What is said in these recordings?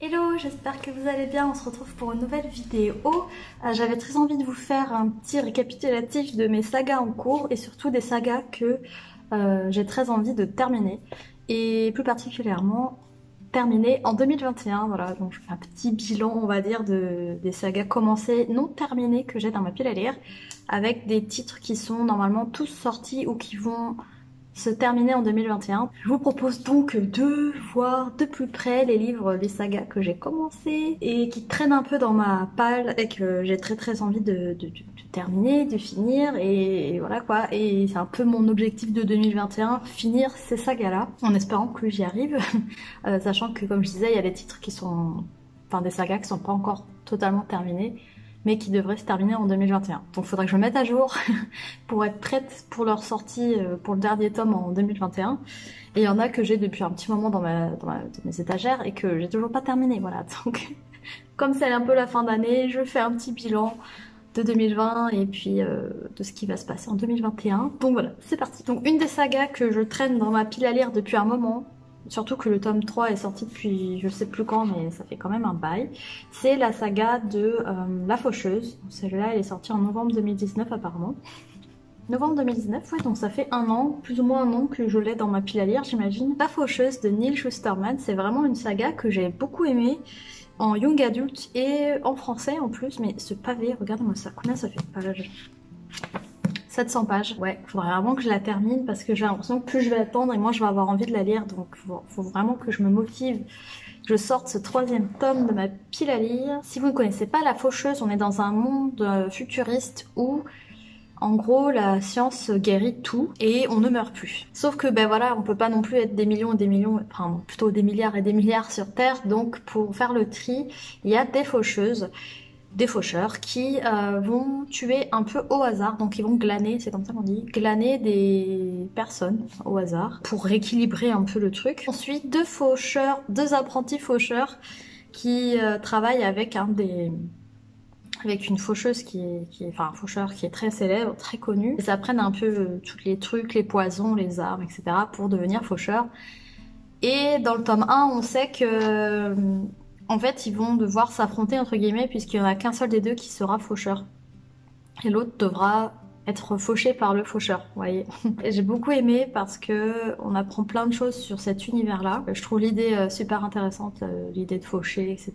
Hello, j'espère que vous allez bien, on se retrouve pour une nouvelle vidéo. J'avais très envie de vous faire un petit récapitulatif de mes sagas en cours et surtout des sagas que j'ai très envie de terminer. Et plus particulièrement terminer en 2021, voilà, donc je fais un petit bilan on va dire des sagas commencées, non terminées que j'ai dans ma pile à lire, avec des titres qui sont normalement tous sortis ou qui vont se terminer en 2021. Je vous propose donc de voir de plus près les livres, les sagas que j'ai commencé et qui traînent un peu dans ma palle et que j'ai très envie de terminer, de finir et voilà quoi. Et c'est un peu mon objectif de 2021, finir ces sagas-là en espérant que j'y arrive. Sachant que comme je disais, il y a des titres qui sont... Enfin des sagas qui sont pas encore totalement terminés, mais qui devraient se terminer en 2021. Donc il faudrait que je me mette à jour pour être prête pour leur sortie pour le dernier tome en 2021. Et il y en a que j'ai depuis un petit moment dans mes étagères et que j'ai toujours pas terminé, voilà. Donc comme c'est un peu la fin d'année, je fais un petit bilan de 2020 et puis de ce qui va se passer en 2021. Donc voilà, c'est parti. Donc une des sagas que je traîne dans ma pile à lire depuis un moment, surtout que le tome 3 est sorti depuis je sais plus quand, mais ça fait quand même un bail, c'est la saga de La Faucheuse. Celle-là elle est sortie en novembre 2019 apparemment. Novembre 2019, ouais, donc ça fait un an, plus ou moins un an que je l'ai dans ma pile à lire j'imagine. La Faucheuse de Neal Shusterman, c'est vraiment une saga que j'ai beaucoup aimée en young adult et en français en plus, mais ce pavé, regardez-moi ça, combien ça fait de pages? 700 pages, ouais, faudrait vraiment que je la termine parce que j'ai l'impression que plus je vais attendre et moins je vais avoir envie de la lire, donc faut vraiment que je me motive, je sorte ce troisième tome de ma pile à lire. Si vous ne connaissez pas La Faucheuse, on est dans un monde futuriste où en gros la science guérit tout et on ne meurt plus. Sauf que ben voilà, on peut pas non plus être des millions et des millions, enfin plutôt des milliards et des milliards sur Terre, donc pour faire le tri, il y a des faucheuses, des faucheurs qui vont tuer un peu au hasard, donc ils vont glaner, c'est comme ça qu'on dit, glaner des personnes au hasard pour rééquilibrer un peu le truc. Ensuite, deux apprentis faucheurs qui travaillent avec avec une faucheuse enfin un faucheur qui est très célèbre, très connu. Ils apprennent un peu tous les trucs, les poisons, les armes, etc. pour devenir faucheurs. Et dans le tome 1, on sait que en fait, ils vont devoir s'affronter entre guillemets puisqu'il n'y en a qu'un seul des deux qui sera faucheur. Et l'autre devra être fauché par le faucheur, vous voyez. J'ai beaucoup aimé parce que on apprend plein de choses sur cet univers-là. Je trouve l'idée super intéressante, l'idée de faucher, etc.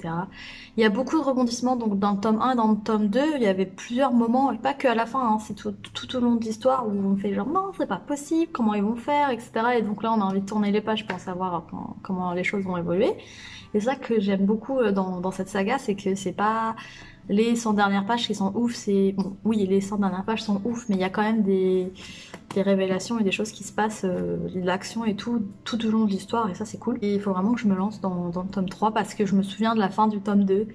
Il y a beaucoup de rebondissements, donc dans le tome 1 et dans le tome 2, il y avait plusieurs moments, et pas que à la fin, hein, c'est tout au long de l'histoire où on fait genre non, c'est pas possible, comment ils vont faire, etc. Et donc là, on a envie de tourner les pages pour savoir comment les choses vont évoluer. Et c'est ça que j'aime beaucoup dans cette saga, c'est que c'est pas les 100 dernières pages qui sont ouf, c'est... Bon, oui, les 100 dernières pages sont ouf, mais il y a quand même des révélations et des choses qui se passent, de l'action et tout au long de l'histoire, et ça c'est cool. Et il faut vraiment que je me lance dans le tome 3, parce que je me souviens de la fin du tome 2,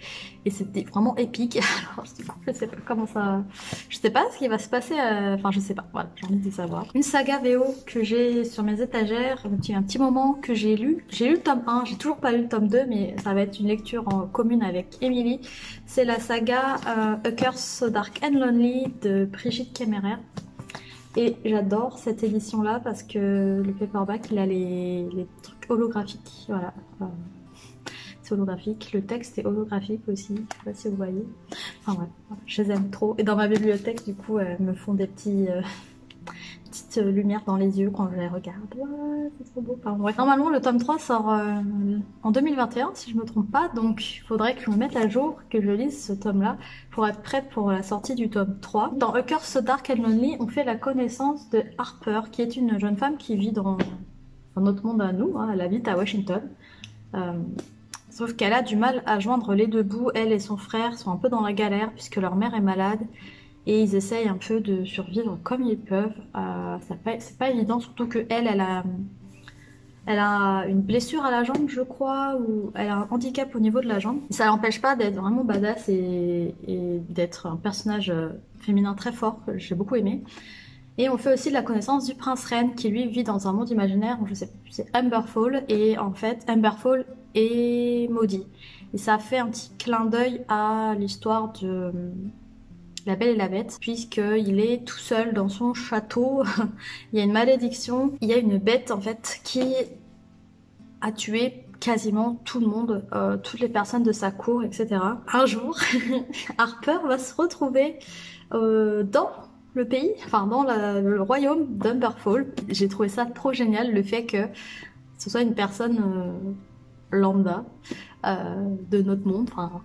et c'était vraiment épique. Alors du coup, je sais pas comment ça... Je sais pas ce qui va se passer, enfin je sais pas, voilà, j'ai envie de savoir. Une saga VO que j'ai sur mes étagères, depuis un petit moment que j'ai lu. J'ai lu le tome 1, j'ai toujours pas lu le tome 2, mais ça va être une lecture en commune avec Émilie. C'est la saga A Curse So Dark and Lonely de Brigitte Kemmerer. Et j'adore cette édition là parce que le paperback il a les trucs holographiques, voilà. C'est holographique, le texte est holographique aussi, je sais pas si vous voyez. Enfin ouais, je les aime trop. Et dans ma bibliothèque du coup elles me font des petites lumières dans les yeux quand je les regarde. Ouais, c'est trop beau. Enfin, bref. Normalement le tome 3 sort en 2021 si je me trompe pas, donc il faudrait que je me mette à jour, que je lise ce tome là pour être prête pour la sortie du tome 3. Dans A Curse So Dark and Lonely, on fait la connaissance de Harper, qui est une jeune femme qui vit dans notre monde à nous, hein. Elle habite à Washington. Sauf qu'elle a du mal à joindre les deux bouts. Elle et son frère sont un peu dans la galère puisque leur mère est malade. Et ils essayent un peu de survivre comme ils peuvent. C'est pas évident, surtout que elle a une blessure à la jambe, je crois, ou elle a un handicap au niveau de la jambe. Ça l'empêche pas d'être vraiment badass et d'être un personnage féminin très fort, que j'ai beaucoup aimé. Et on fait aussi de la connaissance du prince Ren, qui lui vit dans un monde imaginaire, je sais plus, c'est Amberfall, et en fait Amberfall est maudit. Et ça fait un petit clin d'œil à l'histoire de La Belle et la Bête, puisqu'il est tout seul dans son château. Il y a une malédiction, il y a une bête en fait qui a tué quasiment tout le monde, toutes les personnes de sa cour, etc. Un jour, Harper va se retrouver dans le pays, enfin dans le royaume d'Umberfall. J'ai trouvé ça trop génial, le fait que ce soit une personne lambda de notre monde, enfin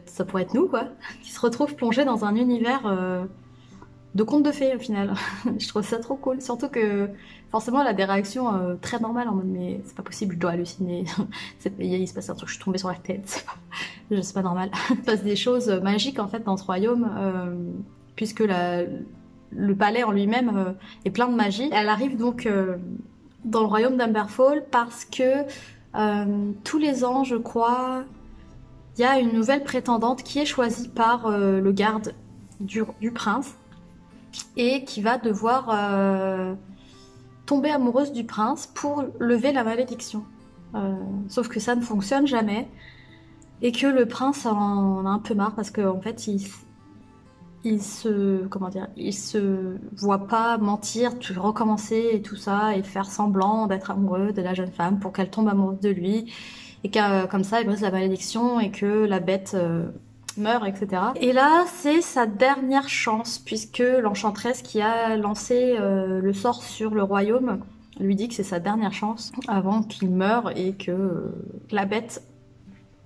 ça pourrait être nous quoi, qui se retrouve plongé dans un univers de contes de fées au final. Je trouve ça trop cool, surtout que forcément elle a des réactions très normales en mode mais c'est pas possible, je dois halluciner, il se passe un truc, je suis tombée sur la tête, c'est pas normal. Il se passe des choses magiques en fait dans ce royaume, puisque le palais en lui-même est plein de magie. Elle arrive donc dans le royaume d'Umberfall parce que tous les ans, je crois, il y a une nouvelle prétendante qui est choisie par le garde du prince et qui va devoir tomber amoureuse du prince pour lever la malédiction. Sauf que ça ne fonctionne jamais et que le prince en a un peu marre parce qu'en fait il se voit pas mentir, recommencer et tout ça et faire semblant d'être amoureux de la jeune femme pour qu'elle tombe amoureuse de lui et comme ça il brise la malédiction et que la bête meurt, etc. Et là c'est sa dernière chance puisque l'enchanteresse qui a lancé le sort sur le royaume lui dit que c'est sa dernière chance avant qu'il meure et que la bête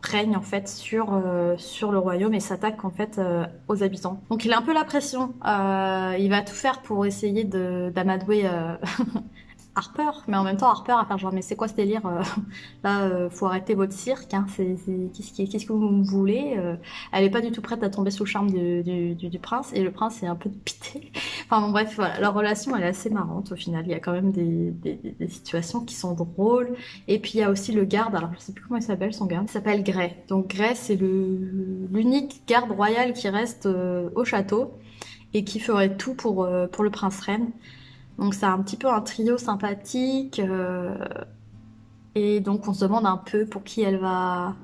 règne en fait sur le royaume et s'attaque en fait aux habitants. Donc il a un peu la pression, il va tout faire pour essayer d'amadouer Harper, mais en même temps Harper à faire genre mais c'est quoi ce délire là faut arrêter votre cirque, hein, qu'est-ce que vous voulez, elle est pas du tout prête à tomber sous le charme du prince et le prince est un peu dépité. Enfin bon bref voilà, leur relation elle est assez marrante au final, il y a quand même des situations qui sont drôles et puis il y a aussi le garde, alors je sais plus comment il s'appelle son garde, il s'appelle Gray. Donc Gray c'est l'unique garde royal qui reste au château et qui ferait tout pour le prince reine. Donc c'est un petit peu un trio sympathique et donc on se demande un peu pour qui elle va...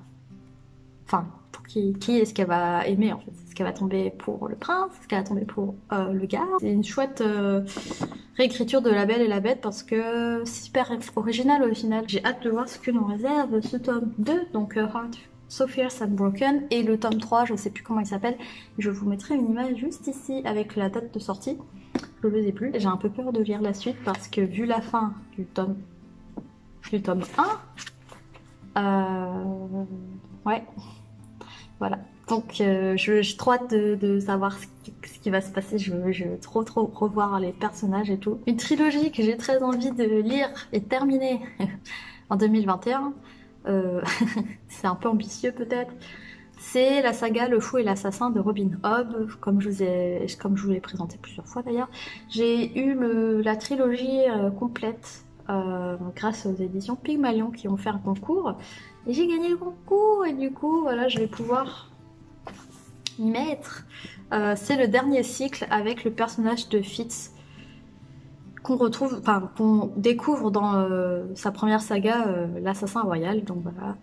Enfin, pour qui est-ce qu'elle va aimer en fait. Est-ce qu'elle va tomber pour le prince? Est-ce qu'elle va tomber pour le gars? C'est une chouette réécriture de La Belle et la Bête parce que c'est super original au final. J'ai hâte de voir ce que nous réserve ce tome 2, donc Heart So Fierce and Broken, et le tome 3, je sais plus comment il s'appelle. Je vous mettrai une image juste ici avec la date de sortie. Je ne les ai plus. J'ai un peu peur de lire la suite parce que vu la fin du tome 1, ouais, voilà. Donc j'ai trop hâte de savoir ce qui va se passer. Je veux trop revoir les personnages et tout. Une trilogie que j'ai très envie de lire et terminer en 2021. C'est un peu ambitieux peut-être. C'est la saga Le Fou et l'Assassin de Robin Hobb, comme je vous l'ai présenté plusieurs fois d'ailleurs. J'ai eu la trilogie complète grâce aux éditions Pygmalion qui ont fait un concours. Et j'ai gagné le concours et du coup voilà je vais pouvoir y mettre. C'est le dernier cycle avec le personnage de Fitz qu'on découvre dans sa première saga, l'Assassin Royal. Donc voilà.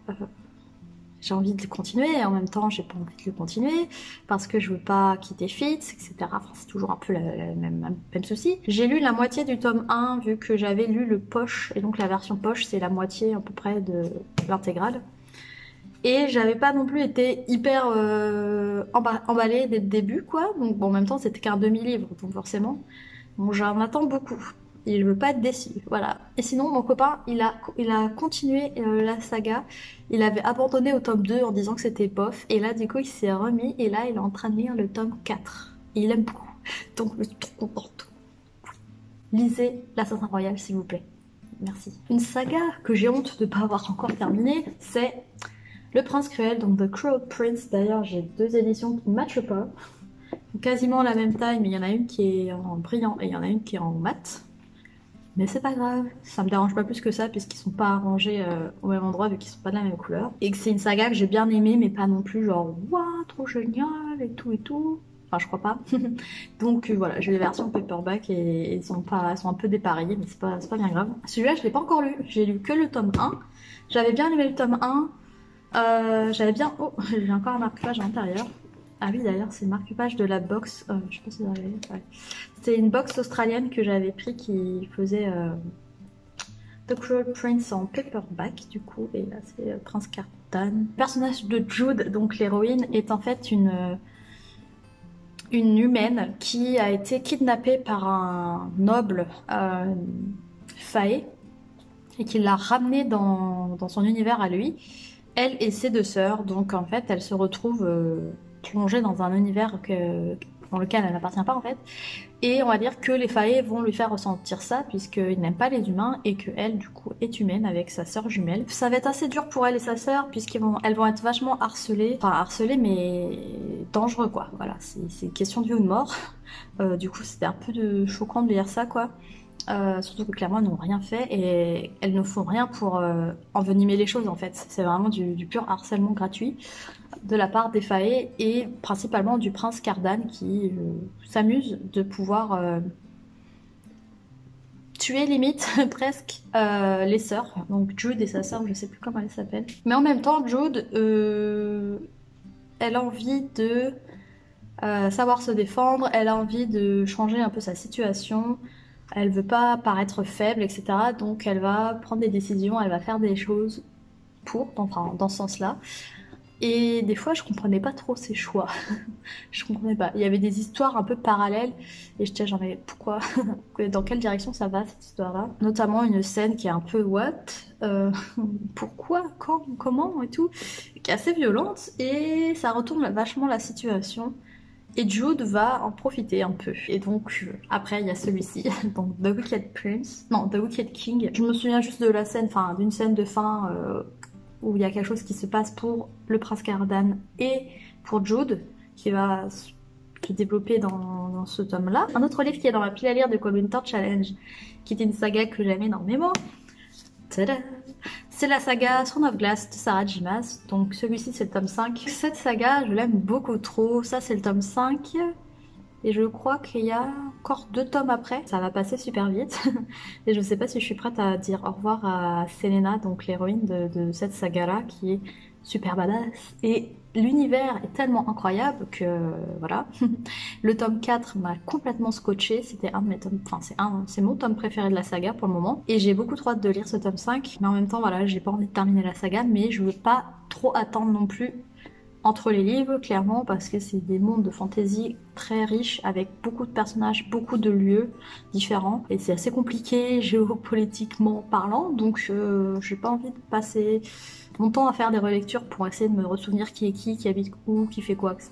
J'ai envie de le continuer et en même temps j'ai pas envie de le continuer parce que je veux pas quitter Fitz, etc. Enfin, c'est toujours un peu le même souci. J'ai lu la moitié du tome 1 vu que j'avais lu le poche et donc la version poche c'est la moitié à peu près de l'intégrale. Et j'avais pas non plus été hyper emballée dès le début quoi. Donc bon, en même temps c'était qu'un demi-livre donc forcément. Bon, j'en attends beaucoup. Et je veux pas être déçue, voilà. Et sinon, mon copain, il a continué la saga. Il avait abandonné au tome 2 en disant que c'était bof. Et là, du coup, il s'est remis. Et là, il est en train de lire le tome 4. Et il aime beaucoup. Donc, je suis trop contente. Lisez l'Assassin Royal, s'il vous plaît. Merci. Une saga que j'ai honte de ne pas avoir encore terminée, c'est Le Prince Cruel, donc The Cruel Prince. D'ailleurs, j'ai 2 éditions qui ne matchent pas. Quasiment la même taille, mais il y en a une qui est en brillant et il y en a une qui est en mat. Mais c'est pas grave, ça me dérange pas plus que ça puisqu'ils sont pas arrangés au même endroit vu qu'ils sont pas de la même couleur. Et que c'est une saga que j'ai bien aimée mais pas non plus genre waouh trop génial et tout. Enfin je crois pas. Donc voilà, j'ai les versions paperback et elles sont un peu dépareillées mais c'est pas bien grave. Celui-là je l'ai pas encore lu, j'ai lu que le tome 1. J'avais bien aimé le tome 1. Oh j'ai encore un marque-page à l'intérieur. Ah oui d'ailleurs c'est le marque-page de la box, je sais pas si vous avez vu, ouais. C'est une box australienne que j'avais pris qui faisait The Cruel Prince en paperback du coup, et là c'est Prince Cardan. Le personnage de Jude, donc l'héroïne, est en fait une humaine qui a été kidnappée par un noble faé et qui l'a ramenée dans son univers à lui. Elle et ses deux sœurs, donc en fait elle se retrouve plongée dans un univers dans lequel elle n'appartient pas en fait. Et on va dire que les faées vont lui faire ressentir ça puisqu'ils n'aiment pas les humains et qu'elle du coup est humaine avec sa sœur jumelle. Ça va être assez dur pour elle et sa sœur puisqu'elles vont être vachement harcelées. Enfin harcelées mais dangereux quoi. Voilà, c'est une question de vie ou de mort. Du coup c'était un peu choquant de lire ça quoi. Surtout que clairement elles n'ont rien fait et elles ne font rien pour envenimer les choses en fait. C'est vraiment du pur harcèlement gratuit de la part des faées et principalement du prince Cardan qui s'amuse de pouvoir tuer limite presque les sœurs. Donc Jude et sa sœur, je sais plus comment elle s'appelle. Mais en même temps Jude elle a envie de savoir se défendre, elle a envie de changer un peu sa situation. Elle veut pas paraître faible, etc. Donc elle va prendre des décisions, elle va faire des choses enfin dans ce sens-là. Et des fois, je comprenais pas trop ses choix. Je comprenais pas. Il y avait des histoires un peu parallèles et j'étais genre mais pourquoi? Dans quelle direction ça va cette histoire-là? Notamment une scène qui est un peu what? Pourquoi? Quand? Comment? Et tout. Qui est assez violente et ça retourne vachement la situation. Et Jude va en profiter un peu. Et donc, après, il y a celui-ci, donc The Wicked Prince. Non, The Wicked King. Je me souviens juste de la scène, enfin, d'une scène de fin où il y a quelque chose qui se passe pour le prince Cardan et pour Jude, qui va se développer dans ce tome-là. Un autre livre qui est dans ma pile à lire de Winter Challenge, qui est une saga que j'aime énormément. Tada! C'est la saga Throne of Glass de Sarah J. Maas, donc celui-ci c'est le tome 5. Cette saga, je l'aime beaucoup trop, ça c'est le tome 5, et je crois qu'il y a encore 2 tomes après. Ça va passer super vite, et je sais pas si je suis prête à dire au revoir à Selena, donc l'héroïne de cette saga-là, qui est super badass. Et l'univers est tellement incroyable que voilà. Le tome 4 m'a complètement scotché, c'était un de mes tomes, enfin c'est mon tome préféré de la saga pour le moment. Et j'ai beaucoup trop hâte de lire ce tome 5, mais en même temps voilà, j'ai pas envie de terminer la saga, mais je veux pas trop attendre non plus entre les livres, clairement, parce que c'est des mondes de fantasy très riches, avec beaucoup de personnages, beaucoup de lieux différents, et c'est assez compliqué géopolitiquement parlant, donc j'ai pas envie de passer mon temps à faire des relectures pour essayer de me ressouvenir qui est qui habite où, qui fait quoi, etc.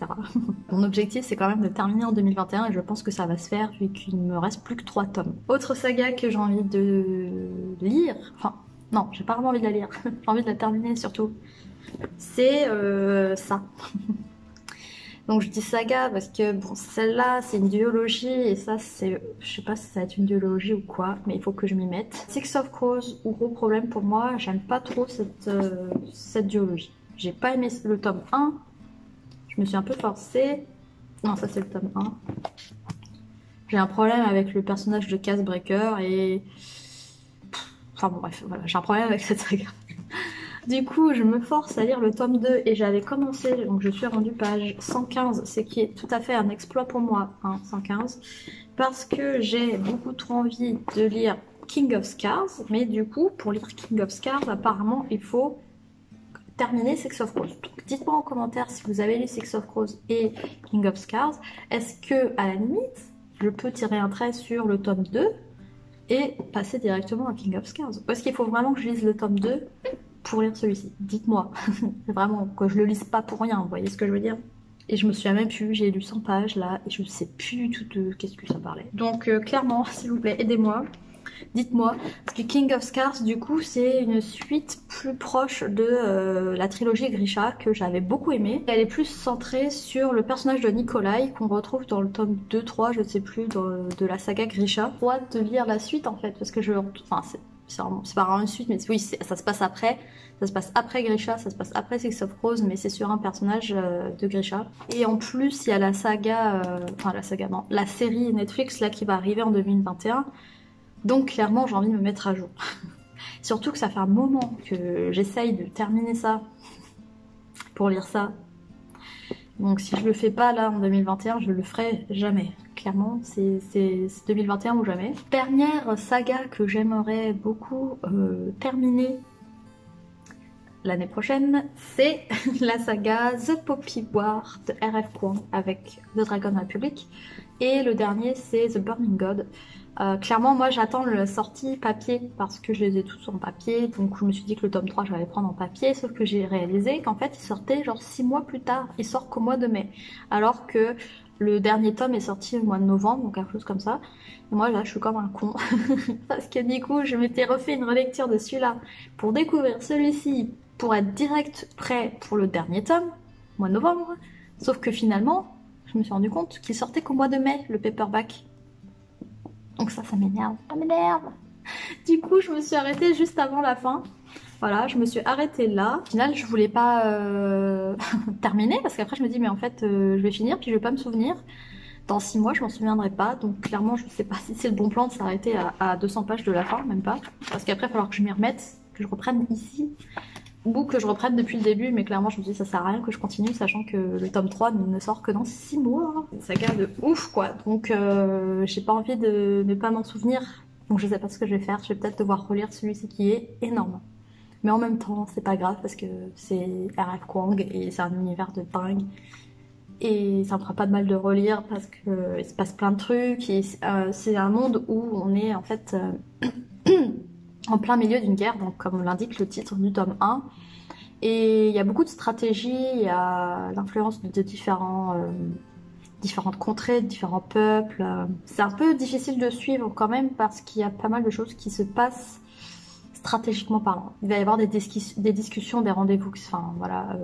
Mon objectif c'est quand même de terminer en 2021 et je pense que ça va se faire vu qu'il ne me reste plus que 3 tomes. Autre saga que j'ai envie de lire, enfin non, j'ai pas vraiment envie de la lire, j'ai envie de la terminer surtout, c'est ça. Donc je dis saga parce que bon, celle-là c'est une duologie et ça c'est, je sais pas si ça va être une duologie ou quoi, mais il faut que je m'y mette. Six of Crows, gros problème pour moi, j'aime pas trop cette duologie. J'ai pas aimé le tome 1, je me suis un peu forcée. Non, ça c'est le tome 1. J'ai un problème avec le personnage de Casebreaker et... Enfin bon bref, voilà, j'ai un problème avec cette saga. Du coup, je me force à lire le tome 2 et j'avais commencé, donc je suis rendue page 115, ce qui est tout à fait un exploit pour moi, hein, 115, parce que j'ai beaucoup trop envie de lire King of Scars, mais du coup, pour lire King of Scars, apparemment, il faut terminer Six of Crows. Donc dites-moi en commentaire si vous avez lu Six of Crows et King of Scars, est-ce que, à la limite, je peux tirer un trait sur le tome 2 et passer directement à King of Scars? Ou est-ce qu'il faut vraiment que je lise le tome 2 pour lire celui-ci? Dites-moi. Vraiment, que je le lise pas pour rien, vous voyez ce que je veux dire? Et je me souviens même plus, j'ai lu 100 pages là, et je sais plus du tout de qu'est-ce que ça parlait. Donc clairement, s'il vous plaît, aidez-moi. Dites-moi, parce que King of Scars, du coup, c'est une suite plus proche de la trilogie Grisha, que j'avais beaucoup aimée. Elle est plus centrée sur le personnage de Nikolai, qu'on retrouve dans le tome 2-3, je ne sais plus, de la saga Grisha. J'ai hâte de lire la suite, en fait, parce que enfin, c'est pas vraiment une suite, mais oui, ça se passe après. Ça se passe après Grisha, ça se passe après Six of Crows, mais c'est sur un personnage de Grisha. Et en plus, il y a la saga, enfin la saga, non, la série Netflix là qui va arriver en 2021. Donc clairement, j'ai envie de me mettre à jour. Surtout que ça fait un moment que j'essaye de terminer ça pour lire ça. Donc si je le fais pas là en 2021, je le ferai jamais. clairement c'est 2021 ou jamais. Dernière saga que j'aimerais beaucoup terminer l'année prochaine, c'est la saga The Poppy War de R.F. Kuang avec The Dragon Republic, et le dernier c'est The Burning God. Clairement moi j'attends la sortie papier parce que je les ai tous en papier, donc je me suis dit que le tome 3 j'allais prendre en papier, sauf que j'ai réalisé qu'en fait il sortait genre 6 mois plus tard, il sort qu'au mois de mai, alors que le dernier tome est sorti au mois de novembre, donc quelque chose comme ça. Et moi là je suis comme un con parce que du coup je m'étais refait une relecture de celui-là pour découvrir celui-ci, pour être direct prêt pour le dernier tome, mois de novembre, sauf que finalement je me suis rendu compte qu'il sortait qu'au mois de mai le paperback. Donc ça m'énerve, ça m'énerve. Du coup, je me suis arrêtée juste avant la fin. Voilà, je me suis arrêtée là. Au final, je voulais pas terminer parce qu'après, je me dis, mais en fait, je vais finir puis je vais pas me souvenir. Dans 6 mois, je m'en souviendrai pas. Donc clairement, je sais pas si c'est le bon plan de s'arrêter à 200 pages de la fin, même pas. Parce qu'après, il va falloir que je m'y remette, que je reprenne ici. Ou que je reprenne depuis le début, mais clairement je me dis ça sert à rien que je continue, sachant que le tome 3 ne sort que dans 6 mois. Ça garde de ouf quoi, donc j'ai pas envie de ne pas m'en souvenir, donc je sais pas ce que je vais faire, je vais peut-être devoir relire celui-ci qui est énorme. Mais en même temps c'est pas grave parce que c'est R.F. Kuang et c'est un univers de dingue. Et ça me fera pas de mal de relire parce que il se passe plein de trucs, et c'est un monde où on est en fait... en plein milieu d'une guerre, donc comme l'indique le titre du tome 1. Et il y a beaucoup de stratégies, il y a l'influence de différentes contrées, de différents peuples. C'est un peu difficile de suivre quand même parce qu'il y a pas mal de choses qui se passent stratégiquement parlant. Il va y avoir des discussions, des rendez-vous, enfin voilà,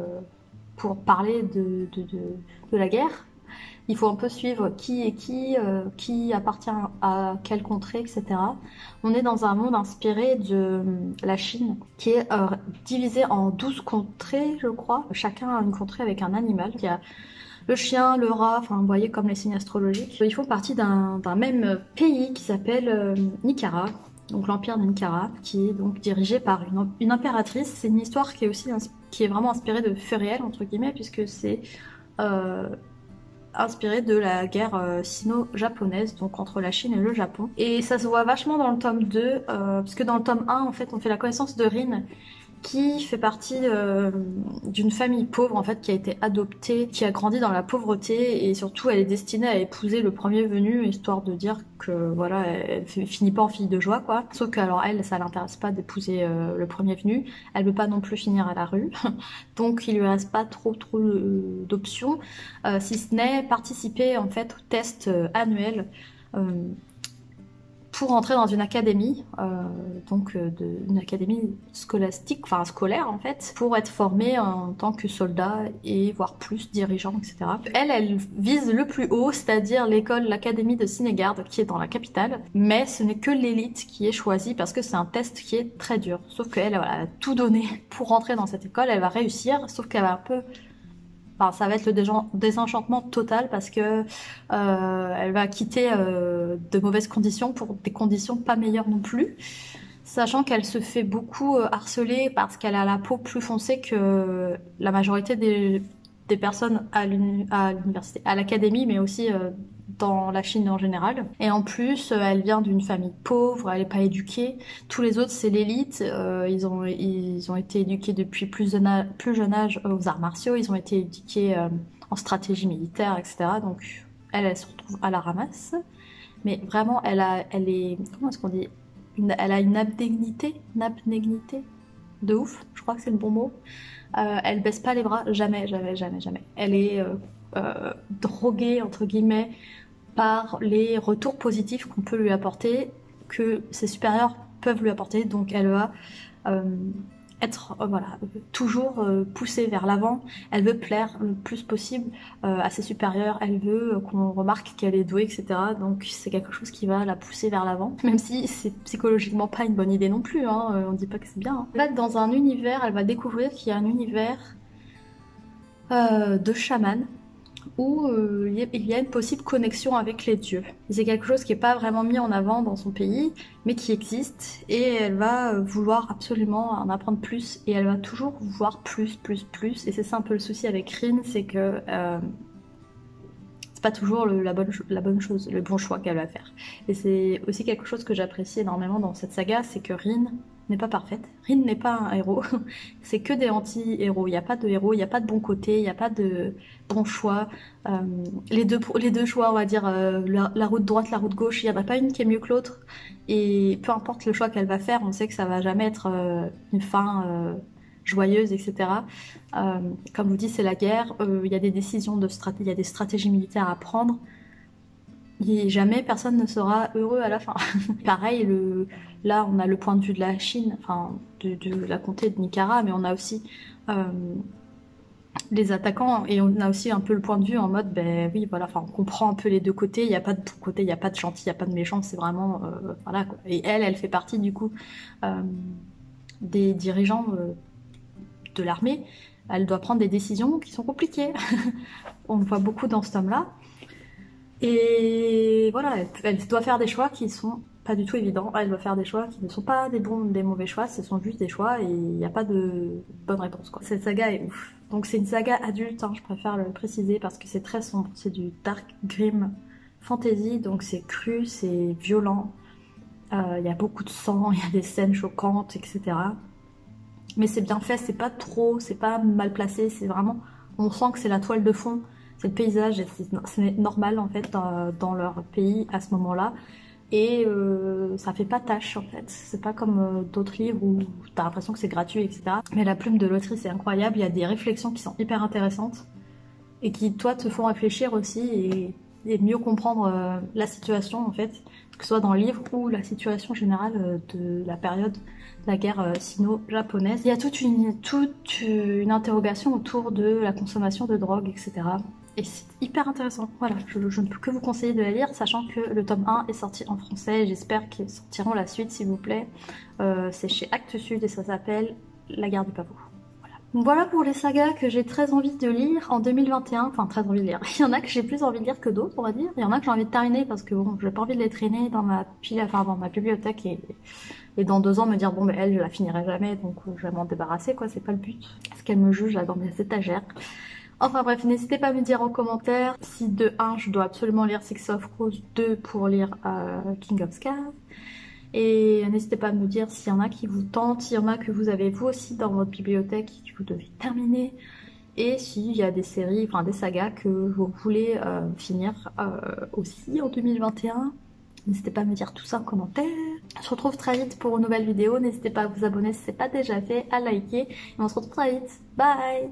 pour parler de la guerre. Il faut un peu suivre qui est qui appartient à quelle contrée, etc. On est dans un monde inspiré de la Chine, qui est divisé en 12 contrées, je crois. Chacun a une contrée avec un animal. Il y a le chien, le rat, enfin vous voyez comme les signes astrologiques. Ils font partie d'un même pays qui s'appelle Nicara, donc l'empire de Nicara, qui est donc dirigé par une impératrice. C'est une histoire qui est aussi qui est vraiment inspirée de faits réels, entre guillemets, puisque c'est... inspiré de la guerre sino-japonaise, donc entre la Chine et le Japon. Et ça se voit vachement dans le tome 2, parce que dans le tome 1, en fait, on fait la connaissance de Rin, qui fait partie d'une famille pauvre, en fait, qui a été adoptée, qui a grandi dans la pauvreté, et surtout, elle est destinée à épouser le premier venu, histoire de dire que, voilà, elle finit pas en fille de joie, quoi. Sauf que, alors, elle, ça l'intéresse pas d'épouser le premier venu, elle veut pas non plus finir à la rue, donc il lui reste pas trop d'options, si ce n'est participer, en fait, au test annuel pour entrer dans une académie, une académie scolastique, enfin scolaire en fait, pour être formée en tant que soldat et voire plus dirigeant, etc. Elle vise le plus haut, c'est-à-dire l'académie de Sinégarde qui est dans la capitale, mais ce n'est que l'élite qui est choisie parce que c'est un test qui est très dur. Sauf qu'elle elle a tout donné pour rentrer dans cette école, elle va réussir, sauf qu'elle va un peu... Enfin, ça va être le désenchantement total parce que elle va quitter de mauvaises conditions pour des conditions pas meilleures non plus, sachant qu'elle se fait beaucoup harceler parce qu'elle a la peau plus foncée que la majorité des personnes à l'université, à l'académie, mais aussi dans la Chine en général. Et en plus, elle vient d'une famille pauvre, elle n'est pas éduquée. Tous les autres, c'est l'élite. Ils ont été éduqués depuis plus jeune âge aux arts martiaux. Ils ont été éduqués en stratégie militaire, etc. Donc, elle se retrouve à la ramasse. Mais vraiment, elle est, comment est-ce qu'on dit, elle a une abnégité de ouf. Je crois que c'est le bon mot. Elle baisse pas les bras, jamais, jamais, jamais, jamais. Elle est droguée entre guillemets par les retours positifs qu'on peut lui apporter, que ses supérieurs peuvent lui apporter, donc elle va être toujours poussée vers l'avant. Elle veut plaire le plus possible à ses supérieurs, elle veut qu'on remarque qu'elle est douée, etc. Donc c'est quelque chose qui va la pousser vers l'avant, même si c'est psychologiquement pas une bonne idée non plus, hein. On dit pas que c'est bien, hein. En fait, dans un univers, elle va découvrir qu'il y a un univers de chamans où il y a une possible connexion avec les dieux. C'est quelque chose qui n'est pas vraiment mis en avant dans son pays, mais qui existe, et elle va vouloir absolument en apprendre plus, et elle va toujours vouloir plus, et c'est ça un peu le souci avec Rin, c'est que c'est pas toujours la bonne chose, le bon choix qu'elle va faire. Et c'est aussi quelque chose que j'apprécie énormément dans cette saga, c'est que Rin n'est pas parfaite. Rin n'est pas un héros, c'est que des anti-héros. Il n'y a pas de héros, il n'y a pas de bon côté, il n'y a pas de bon choix. Les deux choix, on va dire, la route droite, la route gauche, il n'y en a pas une qui est mieux que l'autre. Et peu importe le choix qu'elle va faire, on sait que ça va jamais être une fin joyeuse, etc. Comme vous dit, c'est la guerre, il y a des décisions il y a des stratégies militaires à prendre. Et jamais personne ne sera heureux à la fin. Pareil, là on a le point de vue de la Chine, enfin de la comté de Nicara, mais on a aussi les attaquants et on a aussi un peu le point de vue en mode, ben oui, voilà, enfin on comprend un peu les deux côtés, il n'y a pas de bon côté, il n'y a pas de gentil, il n'y a pas de méchant, c'est vraiment, voilà quoi. Et elle fait partie du coup des dirigeants de l'armée. Elle doit prendre des décisions qui sont compliquées. On le voit beaucoup dans ce tome-là. Et voilà, elle doit faire des choix qui sont pas du tout évidents. Elle doit faire des choix qui ne sont pas des bons ou des mauvais choix, ce sont juste des choix et il n'y a pas de bonne réponse, quoi. Cette saga est ouf. Donc c'est une saga adulte, hein, je préfère le préciser parce que c'est très sombre, c'est du dark grim fantasy, donc c'est cru, c'est violent, il y a beaucoup de sang, il y a des scènes choquantes, etc. Mais c'est bien fait, c'est pas trop, c'est pas mal placé, c'est vraiment, on sent que c'est la toile de fond, c'est le paysage, c'est normal en fait dans leur pays à ce moment-là. Et ça fait pas tâche en fait, c'est pas comme d'autres livres où t'as l'impression que c'est gratuit, etc. Mais la plume de l'autrice est incroyable, il y a des réflexions qui sont hyper intéressantes et qui toi te font réfléchir aussi et mieux comprendre la situation en fait, que ce soit dans le livre ou la situation générale de la période de la guerre sino-japonaise. Il y a toute une interrogation autour de la consommation de drogue, etc. Et c'est hyper intéressant. Voilà, je ne peux que vous conseiller de la lire, sachant que le tome 1 est sorti en français. J'espère qu'ils sortiront la suite, s'il vous plaît. C'est chez Actes Sud et ça s'appelle La guerre du pavot. Donc voilà pour les sagas que j'ai très envie de lire en 2021. Enfin, très envie de lire. Il y en a que j'ai plus envie de lire que d'autres, on va dire. Il y en a que j'ai envie de terminer parce que bon, j'ai pas envie de les traîner dans ma dans ma bibliothèque et dans 2 ans me dire bon, ben elle, je la finirai jamais, donc je vais m'en débarrasser, quoi. C'est pas le but. Parce qu'elle me juge là dans mes étagères. Enfin bref, n'hésitez pas à me dire en commentaire si de 1 je dois absolument lire Six of Crows, 2 pour lire King of Scars. Et n'hésitez pas à me dire s'il y en a qui vous tentent, s'il y en a que vous avez vous aussi dans votre bibliothèque que vous devez terminer. Et s'il y a des séries, enfin des sagas que vous voulez finir aussi en 2021. N'hésitez pas à me dire tout ça en commentaire. On se retrouve très vite pour une nouvelle vidéo. N'hésitez pas à vous abonner si ce n'est pas déjà fait, à liker. Et on se retrouve très vite. Bye!